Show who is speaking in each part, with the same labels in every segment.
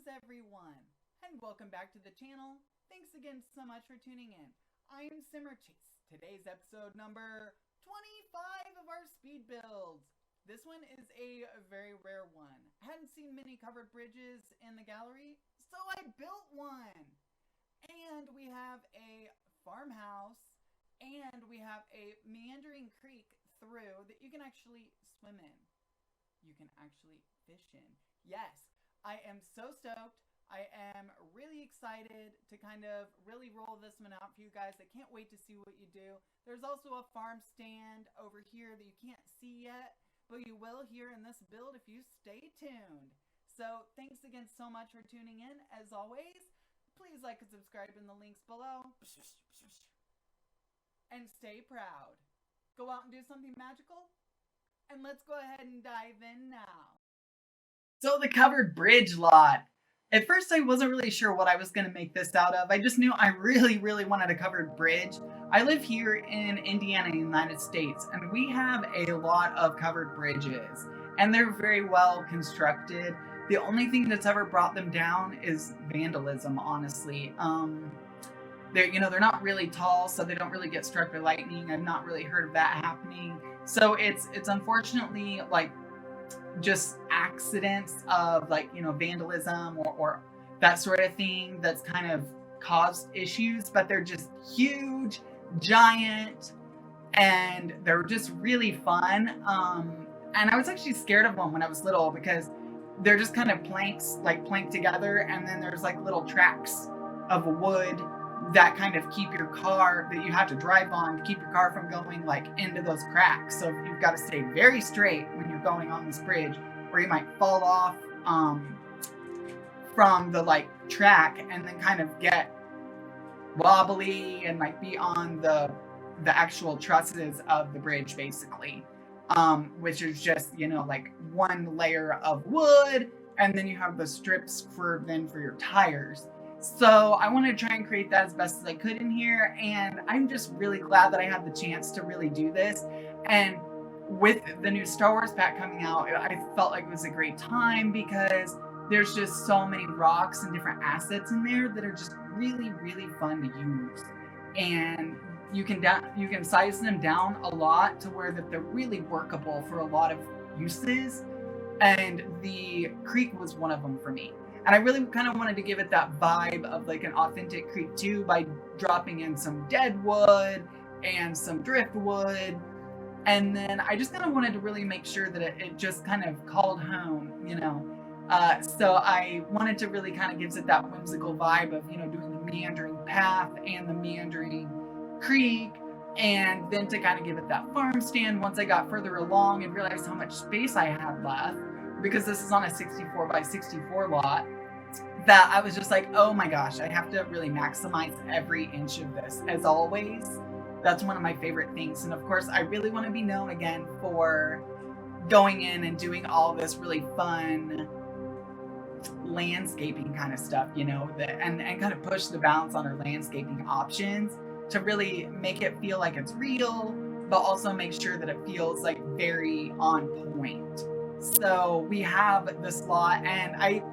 Speaker 1: Greetings everyone, and welcome back to the channel. Thanks again so much for tuning in. I am Simmer Chase. Today's episode number 25 of our speed builds. This one is a very rare one. I hadn't seen many covered bridges in the gallery, so I built one. And we have a farmhouse, and we have a meandering creek through that you can actually swim in. You can actually fish in. Yes, I am so stoked. I am really excited to kind of really roll this one out for you guys. I can't wait to see what you do. There's also a farm stand over here that you can't see yet, but you will hear in this build if you stay tuned. So thanks again so much for tuning in. As always, please like and subscribe in the links below. And stay proud. Go out and do something magical. And let's go ahead and dive in now. So the covered bridge lot. At first I wasn't really sure what I was going to make this out of. I just knew I really wanted a covered bridge. I live here in Indiana, United States, and we have a lot of covered bridges, and they're very well constructed. The only thing that's ever brought them down is vandalism, honestly. They're not really tall, so they don't really get struck by lightning. I've not really heard of that happening. So it's unfortunately like just accidents of vandalism or that sort of thing that's kind of caused issues, but they're just huge, giant, and they're just really fun. And I was actually scared of them when I was little because they're just kind of planks, like planked together, and then there's like little tracks of wood that kind of keep your car, that you have to drive on to keep your car from going like into those cracks. So you've got to stay very straight when you're going on this bridge, or you might fall off from the track and then kind of get wobbly and be on the actual trusses of the bridge, basically, which is just one layer of wood, and then you have the strips for your tires. So I wanted to try and create that as best as I could in here, and I'm just really glad that I had the chance to really do this. And with the new Star Wars pack coming out, I felt like it was a great time because there's just so many rocks and different assets in there that are just really fun to use. And you can size them down a lot to where that they're really workable for a lot of uses. And the creek was one of them for me. And I really kind of wanted to give it that vibe of like an authentic creek too, by dropping in some dead wood and some driftwood. And then I just kind of wanted to really make sure that it just kind of called home, so I wanted to really kind of give it that whimsical vibe of, doing the meandering path and the meandering creek. And then to kind of give it that farm stand once I got further along and realized how much space I had left, because this is on a 64 by 64 lot, that I was just like, oh my gosh, I have to really maximize every inch of this. As always, that's one of my favorite things. And of course, I really want to be known again for going in and doing all this really fun landscaping kind of stuff, and kind of push the balance on our landscaping options to really make it feel like it's real, but also make sure that it feels like very on point. So we have this lot, and I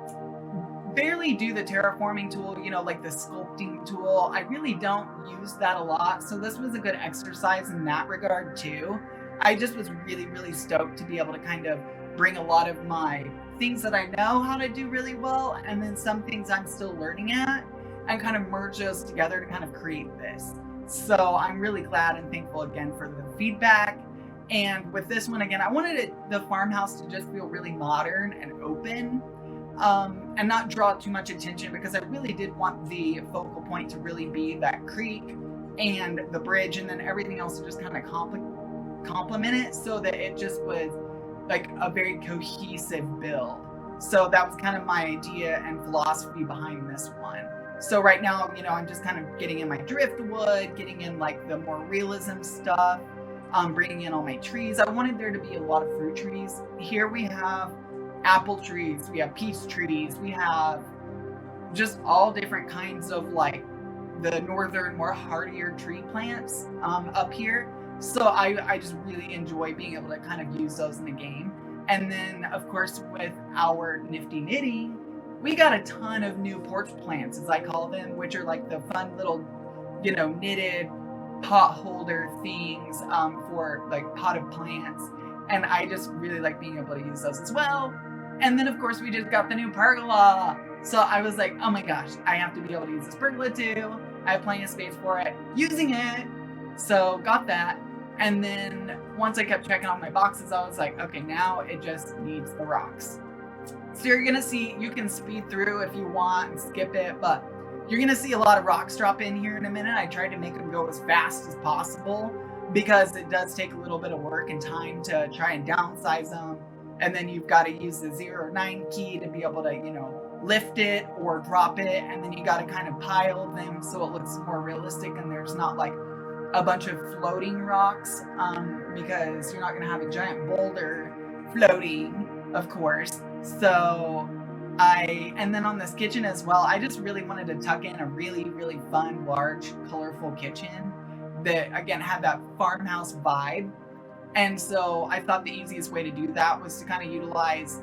Speaker 1: barely do the terraforming tool, like the sculpting tool. I really don't use that a lot. So this was a good exercise in that regard too. I just was really stoked to be able to kind of bring a lot of my things that I know how to do really well, and then some things I'm still learning at, and kind of merge those together to kind of create this. So I'm really glad and thankful again for the feedback. And with this one, again, I wanted the farmhouse to just feel really modern and open, and not draw too much attention, because I really did want the focal point to really be that creek and the bridge, and then everything else to just kind of complement it, so that it just was like a very cohesive build. So that was kind of my idea and philosophy behind this one. So right now, I'm just kind of getting in my driftwood, getting in like the more realism stuff, bringing in all my trees. I wanted there to be a lot of fruit trees. Here we have apple trees, we have peach trees, we have just all different kinds of like the northern, more hardier tree plants up here. So I just really enjoy being able to kind of use those in the game. And then of course with our nifty knitting, we got a ton of new porch plants, as I call them, which are like the fun little, knitted pot holder things for like potted plants. And I just really like being able to use those as well. And then of course we just got the new pergola. So I was like, oh my gosh, I have to be able to use this pergola too. I have plenty of space for it, using it. So got that. And then once I kept checking all my boxes, I was like, okay, now it just needs the rocks. So you're gonna see, you can speed through if you want and skip it, but you're gonna see a lot of rocks drop in here in a minute. I tried to make them go as fast as possible because it does take a little bit of work and time to try and downsize them. And then you've got to use the 0 or 9 key to be able to, lift it or drop it. And then you got to kind of pile them so it looks more realistic and there's not like a bunch of floating rocks because you're not going to have a giant boulder floating, of course. So and then on this kitchen as well, I just really wanted to tuck in a really, really fun, large, colorful kitchen that, again, had that farmhouse vibe. And so I thought the easiest way to do that was to kind of utilize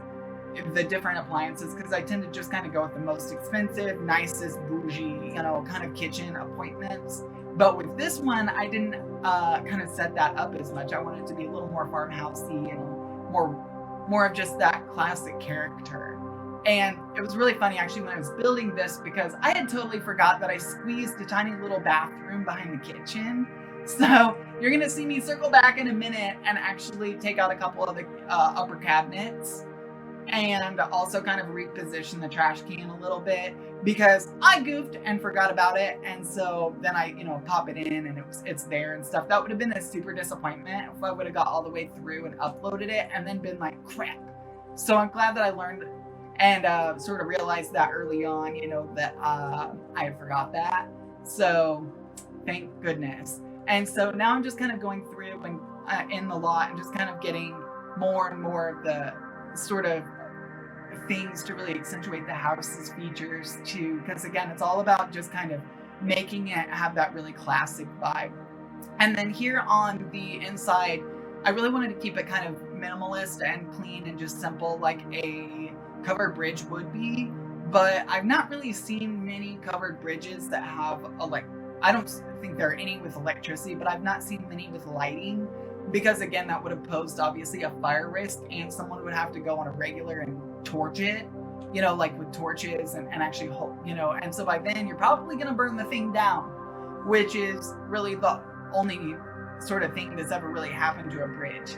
Speaker 1: the different appliances, because I tend to just kind of go with the most expensive, nicest, bougie, kind of kitchen appointments. But with this one, I didn't kind of set that up as much. I wanted it to be a little more farmhousey and more of just that classic character. And it was really funny actually when I was building this, because I had totally forgot that I squeezed a tiny little bathroom behind the kitchen. So you're gonna see me circle back in a minute and actually take out a couple of the upper cabinets and also kind of reposition the trash can a little bit because I goofed and forgot about it. And so then I, pop it in and it's there and stuff. That would have been a super disappointment if I would have got all the way through and uploaded it and then been like, crap. So I'm glad that I learned and sort of realized that early on, that I had forgot that. So thank goodness. And so now I'm just kind of going through and in the lot and just kind of getting more and more of the sort of things to really accentuate the house's features too, because again, it's all about just kind of making it have that really classic vibe. And then here on the inside, I really wanted to keep it kind of minimalist and clean and just simple, like a covered bridge would be. But I've not really seen many covered bridges that have I don't think there are any with electricity, but I've not seen many with lighting, because again, that would have posed obviously a fire risk and someone would have to go on a regular and torch it, like with torches and actually hold, and so by then you're probably going to burn the thing down, which is really the only sort of thing that's ever really happened to a bridge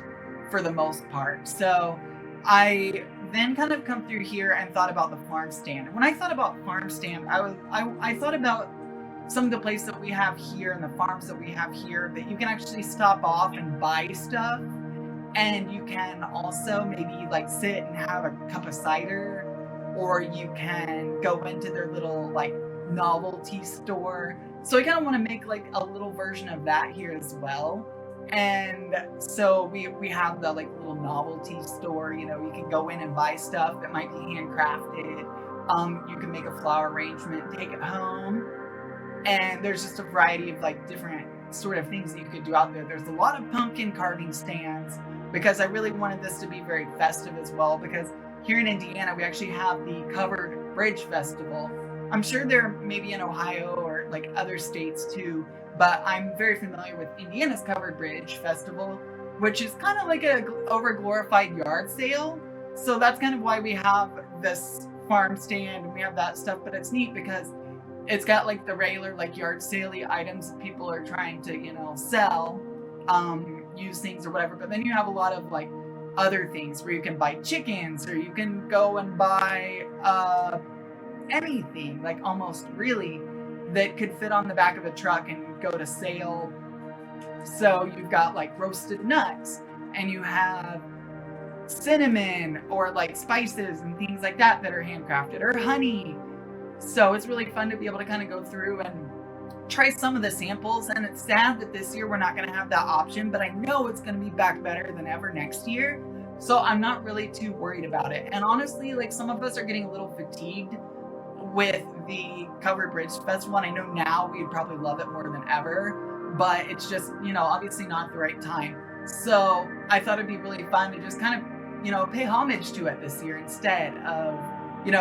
Speaker 1: for the most part. So I then kind of come through here and thought about the farm stand. And when I thought about farm stand, I thought about some of the places that we have here and the farms that we have here that you can actually stop off and buy stuff. And you can also maybe sit and have a cup of cider, or you can go into their little novelty store. So I kind of want to make a little version of that here as well. And so we have the little novelty store, you can go in and buy stuff that might be handcrafted. You can make a flower arrangement, take it home. And there's just a variety of different sort of things that you could do out there. There's a lot of pumpkin carving stands, because I really wanted this to be very festive as well, because here in Indiana, we actually have the Covered Bridge Festival. I'm sure they're maybe in Ohio or other states too, but I'm very familiar with Indiana's Covered Bridge Festival, which is kind of like a over-glorified yard sale. So that's kind of why we have this farm stand and we have that stuff, but it's neat because it's got the regular yard sale-y items that people are trying to, sell, use things or whatever. But then you have a lot of other things where you can buy chickens, or you can go and buy anything, almost really, that could fit on the back of a truck and go to sale. So you've got roasted nuts, and you have cinnamon or spices and things like that that are handcrafted, or honey. So it's really fun to be able to kind of go through and try some of the samples. And it's sad that this year we're not going to have that option, but I know it's going to be back better than ever next year. So I'm not really too worried about it. And honestly, some of us are getting a little fatigued with the Covered Bridge Festival. And I know now we'd probably love it more than ever, but it's just, obviously not the right time. So I thought it'd be really fun to just kind of, pay homage to it this year instead of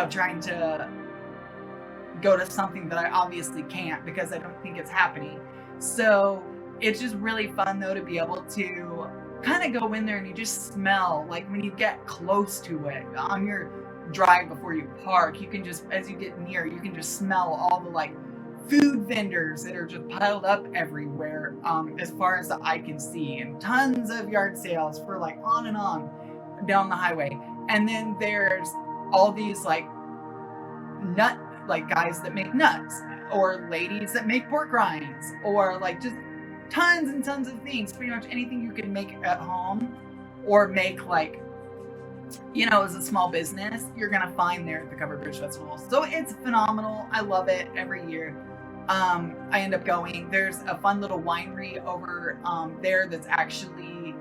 Speaker 1: trying to go to something that I obviously can't because I don't think it's happening. So it's just really fun though to be able to kind of go in there and you just smell, like when you get close to it on your drive before you park, you can just, as you get near, you can just smell all the like food vendors that are just piled up everywhere, as far as the eye can see, and tons of yard sales for like on and on down the highway. And then there's all these like guys that make nuts, or ladies that make pork rinds, or like just tons and tons of things. Pretty much anything you can make at home or make like, as a small business, you're gonna find there at the Covered Bridge Festival. So it's phenomenal. I love it every year. I end up going. There's a fun little winery over there that's actually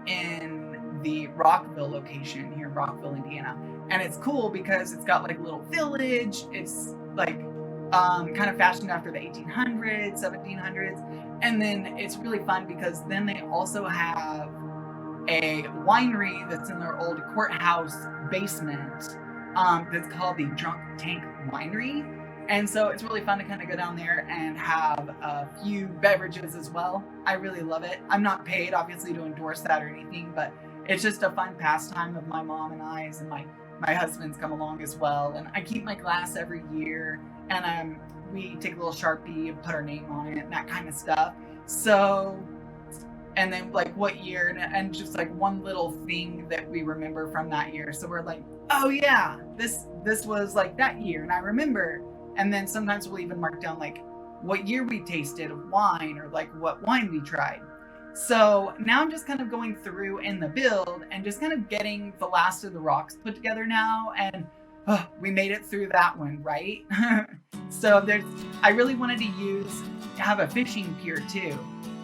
Speaker 1: in the Rockville location here in Rockville, Indiana. And it's cool because it's got like a little village. It's like kind of fashioned after the 1800s, 1700s. And then it's really fun because then they also have a winery that's in their old courthouse basement that's called the Drunk Tank Winery. And so it's really fun to kind of go down there and have a few beverages as well. I really love it. I'm not paid, obviously, to endorse that or anything, but it's just a fun pastime of my mom and I's, and my husband's come along as well. And I keep my glass every year, and we take a little Sharpie and put our name on it and that kind of stuff. So, and then like what year, and just like one little thing that we remember from that year. So we're like, oh yeah, this was like that year, and I remember. And then sometimes we'll even mark down like what year we tasted of wine, or like what wine we tried. So now I'm just kind of going through in the build and just kind of getting the last of the rocks put together now. And we made it through that one, right? So I really wanted to have a fishing pier too.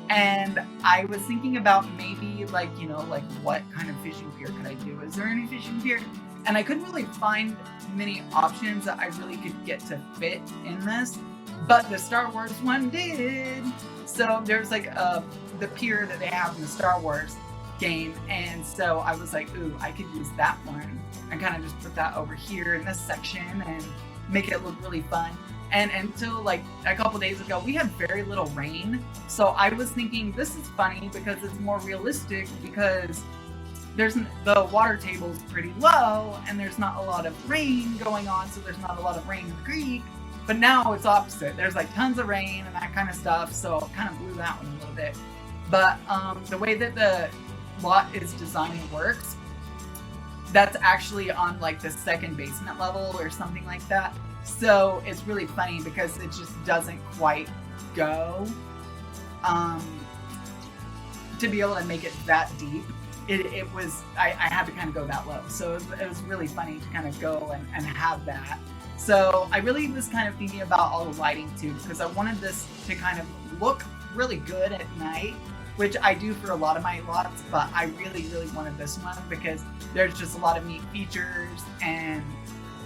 Speaker 1: And I was thinking about maybe like, like what kind of fishing pier could I do? Is there any fishing pier? And I couldn't really find many options that I really could get to fit in this, but the Star Wars one did. So there's like the pier that they have in the Star Wars game. And so I was like, ooh, I could use that one and kind of just put that over here in this section and make it look really fun. And until like a couple days ago, we had very little rain. So I was thinking this is funny because it's more realistic, because the water table's pretty low and there's not a lot of rain going on. So there's not a lot of rain in the creek. But now it's opposite. There's like tons of rain and that kind of stuff. So it kind of blew that one a little bit. But the way that the lot is designed and works, that's actually on like the second basement level or something like that. So it's really funny because it just doesn't quite go to be able to make it that deep. I had to kind of go that low. So it was really funny to kind of go and have that. So I really was kind of thinking about all the lighting too, because I wanted this to kind of look really good at night, which I do for a lot of my lots, but I really, really wanted this one because there's just a lot of neat features, and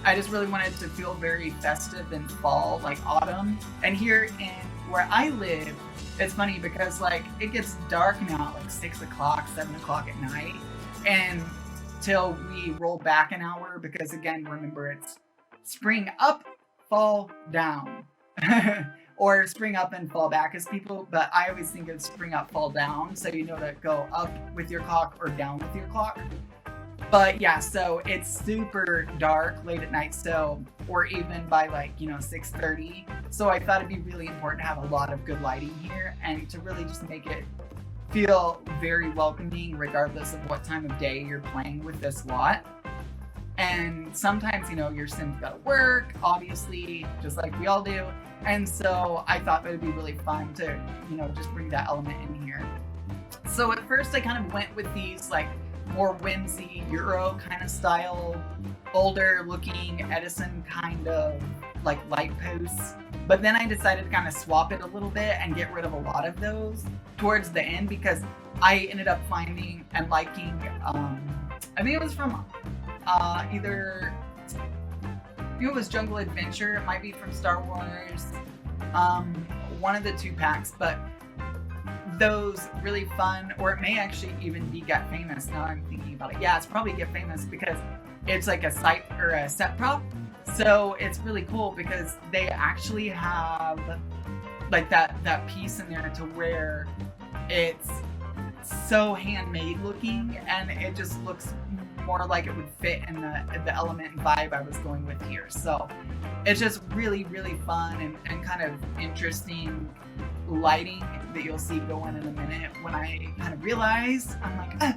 Speaker 1: I just really wanted to feel very festive and fall, like autumn. And here in where I live, it's funny because like it gets dark now at like 6 o'clock, 7 o'clock at night, and till we roll back an hour, because again, remember, it's spring up, fall down. Or spring up and fall back as people, but I always think of spring up, fall down, so you know to go up with your clock or down with your clock. But yeah, so it's super dark late at night, so, or even by like, 6:30. So I thought it'd be really important to have a lot of good lighting here and to really just make it feel very welcoming regardless of what time of day you're playing with this lot. And sometimes, your Sims gotta work, obviously, just like we all do. And so I thought that it'd be really fun to, just bring that element in here. So at first I kind of went with these like more whimsy Euro kind of style, older looking Edison kind of like light posts. But then I decided to kind of swap it a little bit and get rid of a lot of those towards the end, because I ended up finding and liking, I think it was from either, it was Jungle Adventure, it might be from Star Wars, one of the two packs, but those really fun, or it may actually even be Get Famous now I'm thinking about it. Yeah, it's probably Get Famous, because it's like a site or a set prop. So it's really cool because they actually have like that piece in there to where it's so handmade looking, and it just looks more like it would fit in the element and vibe I was going with here. So it's just really, really fun and kind of interesting lighting that you'll see going in a minute. When I kind of realized, I'm like,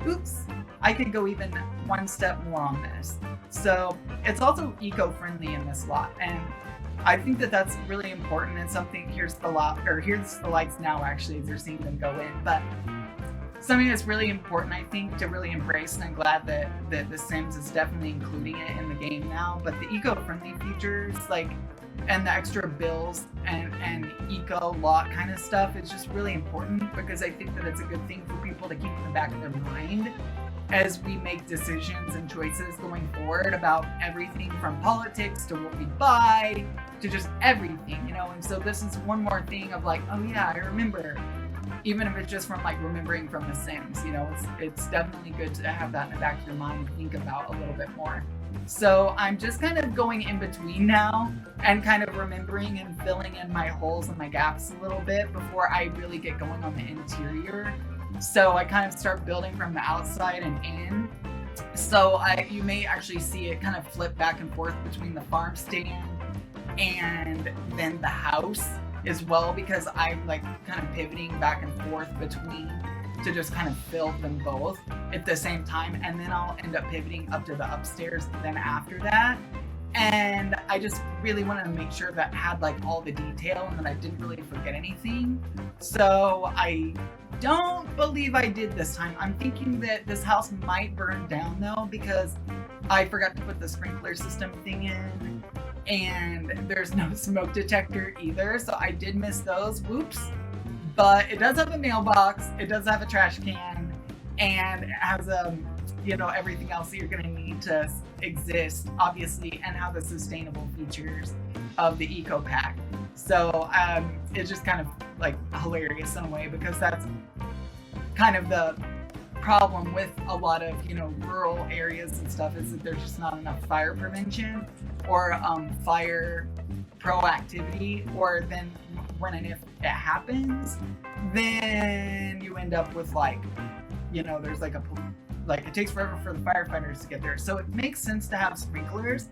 Speaker 1: oops, I could go even one step more on this. So it's also eco-friendly in this lot, and I think that that's really important, and something, here's the lights now actually as you're seeing them go in, but something that's really important, I think, to really embrace, and I'm glad that The Sims is definitely including it in the game now. But the eco-friendly features, like, and the extra bills and eco lot kind of stuff is just really important, because I think that it's a good thing for people to keep in the back of their mind as we make decisions and choices going forward about everything from politics to what we buy to just everything, you know. And so this is one more thing of like, oh yeah, I remember. Even if it's just from like remembering from The Sims, you know, it's definitely good to have that in the back of your mind and think about a little bit more. So I'm just kind of going in between now and kind of remembering and filling in my holes and my gaps a little bit before I really get going on the interior. So I kind of start building from the outside and in. So you may actually see it kind of flip back and forth between the farm stand and then the house as well, because I'm like kind of pivoting back and forth between to just kind of fill them both at the same time, and then I'll end up pivoting up to the upstairs then after that. And I just really wanted to make sure that I had like all the detail and that I didn't really forget anything. So I don't believe I did this time. I'm thinking that this house might burn down though, because I forgot to put the sprinkler system thing in, and there's no smoke detector either, so I did miss those. Whoops. But it does have a mailbox, it does have a trash can, and it has you know, everything else that you're going to need to exist, obviously, and have the sustainable features of the eco pack. So it's just kind of like hilarious in a way, because that's kind of the problem with a lot of, you know, rural areas and stuff, is that there's just not enough fire prevention or fire proactivity, or then when and if it happens, then you end up with like, you know, there's like it takes forever for the firefighters to get there. So it makes sense to have sprinklers.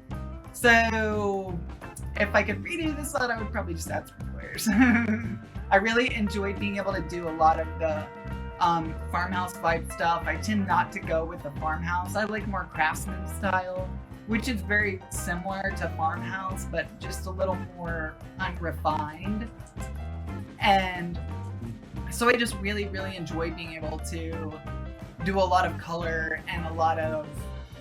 Speaker 1: So if I could redo this lot, I would probably just add sprinklers. I really enjoyed being able to do a lot of the farmhouse vibe stuff. I tend not to go with the farmhouse. I like more craftsman style, which is very similar to farmhouse, but just a little more unrefined. And so I just really, really enjoy being able to do a lot of color and a lot of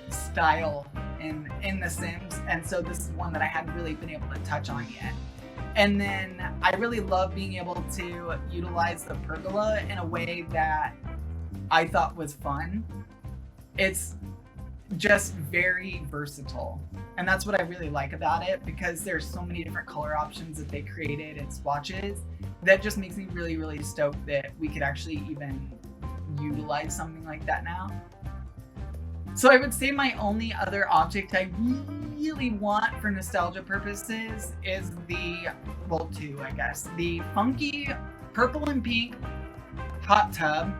Speaker 1: style in The Sims. And so this is one that I hadn't really been able to touch on yet. And then I really love being able to utilize the pergola in a way that I thought was fun. It's just very versatile, and that's what I really like about it, because there's so many different color options that they created and swatches that just makes me really, really stoked that we could actually even utilize something like that now. So I would say my only other object I really want for nostalgia purposes is two, I guess. The funky purple and pink hot tub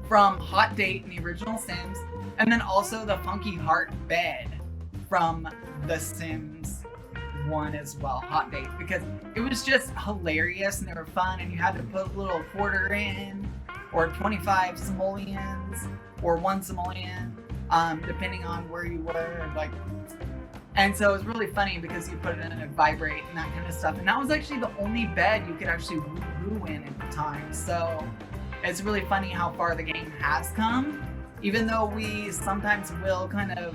Speaker 1: from Hot Date in the original Sims, and then also the funky heart bed from The Sims 1 as well, Hot Date, because it was just hilarious and they were fun, and you had to put a little quarter in, or 25 simoleons, or 1 simoleon, depending on where you were, like. And so it was really funny because you put it in and it vibrate and that kind of stuff. And that was actually the only bed you could actually woo in at the time. So it's really funny how far the game has come, even though we sometimes will kind of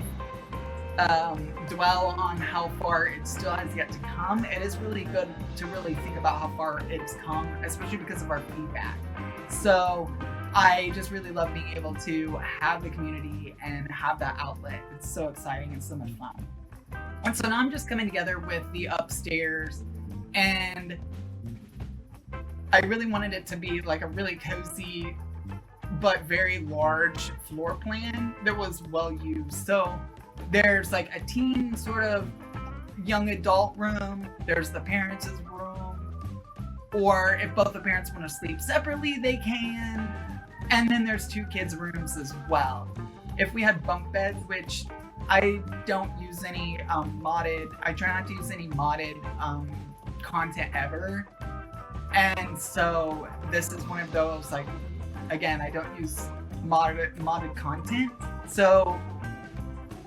Speaker 1: dwell on how far it still has yet to come. It is really good to really think about how far it's come, especially because of our feedback. So I just really love being able to have the community and have that outlet. It's so exciting and so much fun. And so now I'm just coming together with the upstairs, and I really wanted it to be like a really cozy but very large floor plan that was well used. So there's like a teen sort of young adult room, there's the parents' room, or if both the parents want to sleep separately, they can. And then there's 2 kids' rooms as well. If we had bunk beds, which I don't use any I try not to use any modded content ever. And so this is one of those, like, again, I don't use modded content. So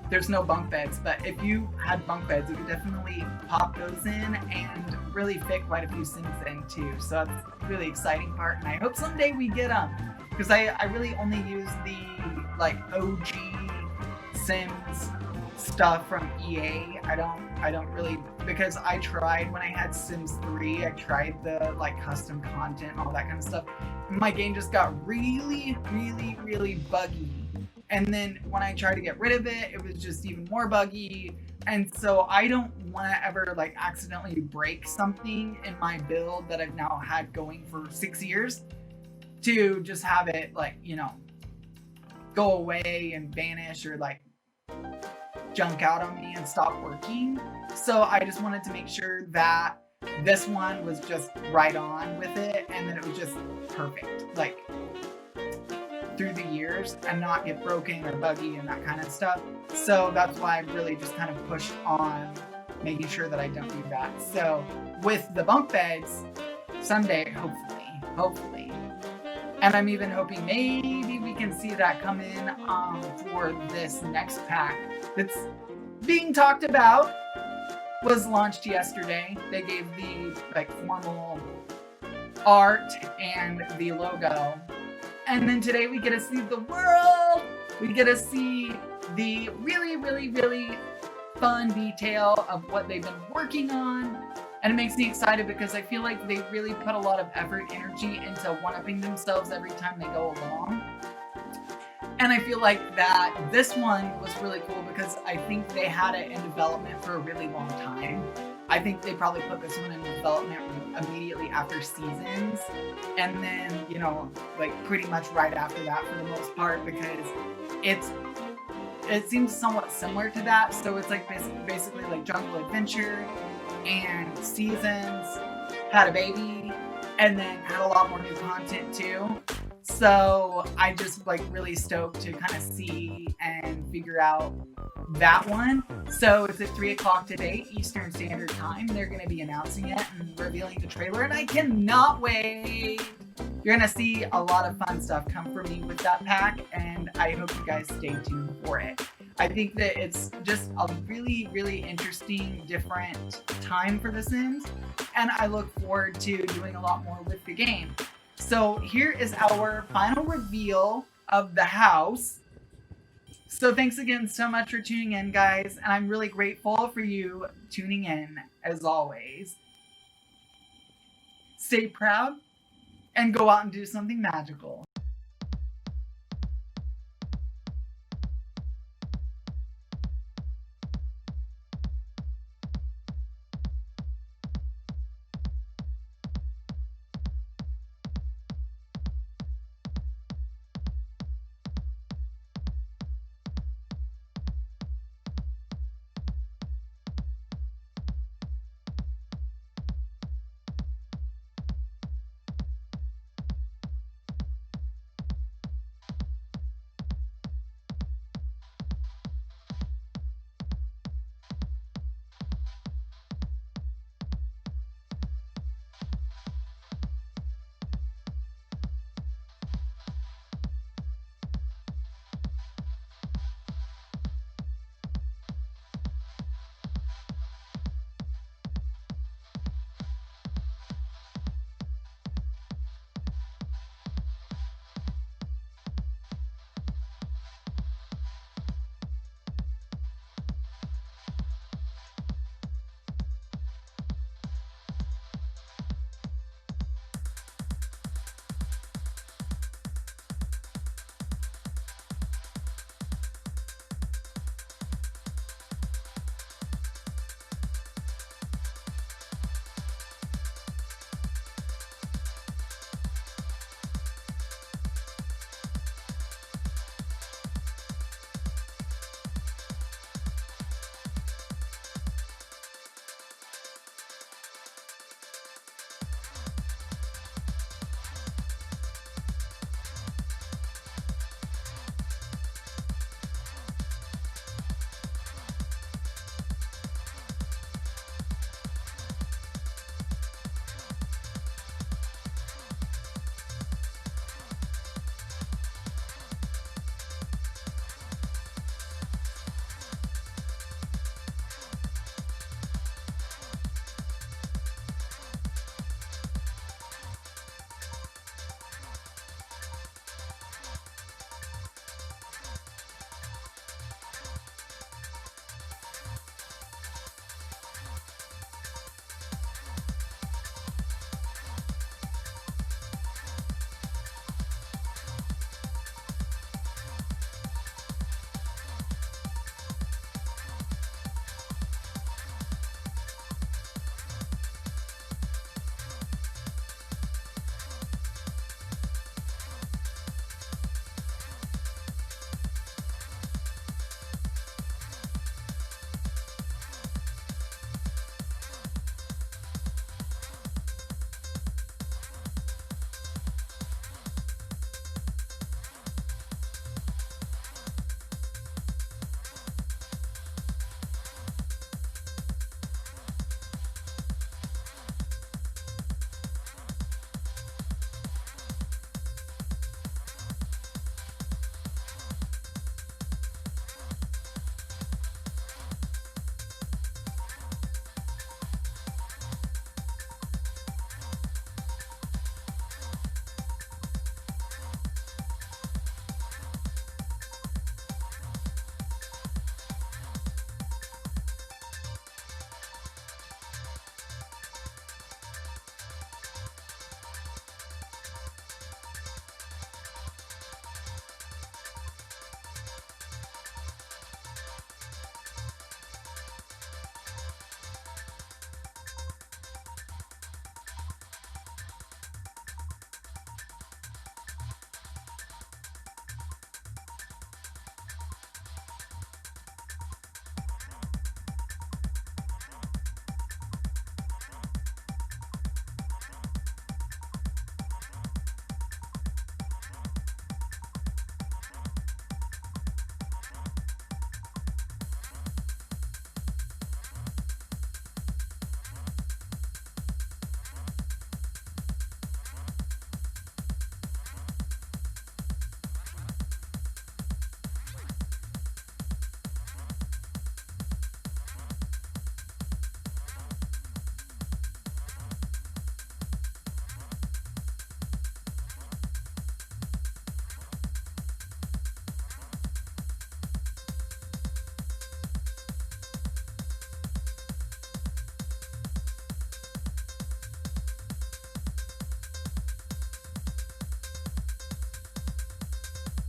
Speaker 1: there's no bunk beds, but if you had bunk beds, you could definitely pop those in and really fit quite a few Sims in too. So that's a really exciting part, and I hope someday we get them, because I really only use the like OG Sims stuff from EA. I don't really, because I tried when I had Sims 3, I tried the like custom content and all that kind of stuff. My game just got really, really, really buggy. And then when I tried to get rid of it, it was just even more buggy. And so I don't want to ever like accidentally break something in my build that I've now had going for 6 years to just have it like, you know, go away and vanish or like junk out on me and stop working. So I just wanted to make sure that this one was just right on with it and that it was just perfect, like through the years, and not get broken or buggy and that kind of stuff. So that's why I really just kind of pushed on making sure that I don't do that. So with the bunk beds, someday, hopefully, and I'm even hoping maybe we can see that come in for this next pack that's being talked about. Was launched yesterday. They gave the like formal art and the logo. And then today we get to see the world. We get to see the really, really, really fun detail of what they've been working on. And it makes me excited because I feel like they really put a lot of effort, energy into one-upping themselves every time they go along. And I feel like that this one was really cool because I think they had it in development for a really long time. I think they probably put this one in development immediately after Seasons, and then, you know, like pretty much right after that for the most part, because it seems somewhat similar to that. So it's like basically like Jungle Adventure and Seasons had a baby and then had a lot more new content too. So I just like really stoked to kind of see and figure out that one. So it's at 3 o'clock today, Eastern Standard Time. They're going to be announcing it and revealing the trailer, and I cannot wait. You're going to see a lot of fun stuff come from me with that pack, and I hope you guys stay tuned for it. I think that it's just a really, really interesting, different time for The Sims, and I look forward to doing a lot more with the game. So here is our final reveal of the house. So thanks again so much for tuning in, guys, and I'm really grateful for you tuning in, as always. Stay proud and go out and do something magical.